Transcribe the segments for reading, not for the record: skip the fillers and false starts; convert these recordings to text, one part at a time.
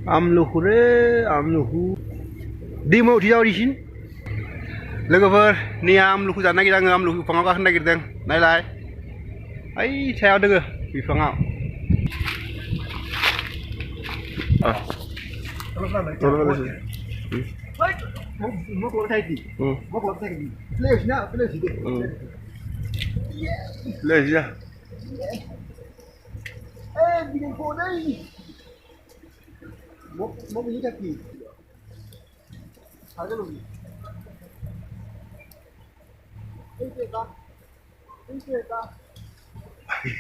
Amluhu di mau di jauh di sini logofer ni amluhu जानो नागिरदों आङो amluhu बिफाङाव गाखोनो नागिरदों नायलाय ओइ सायाव दोङो बिफाङाव mau keluar tadi mau keluar tadi please ya bikin kode ini mau beli kaki harga lebih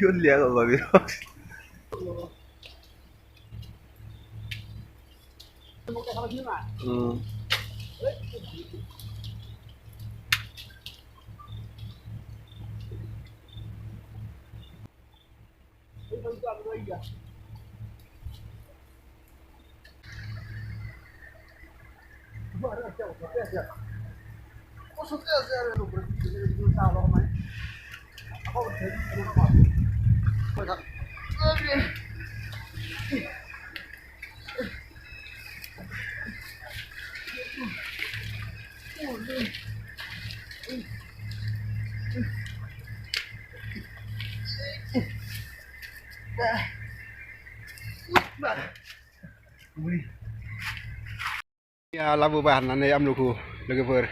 Yun lihat apa gitu. Ya labu bahan ane amluku logofer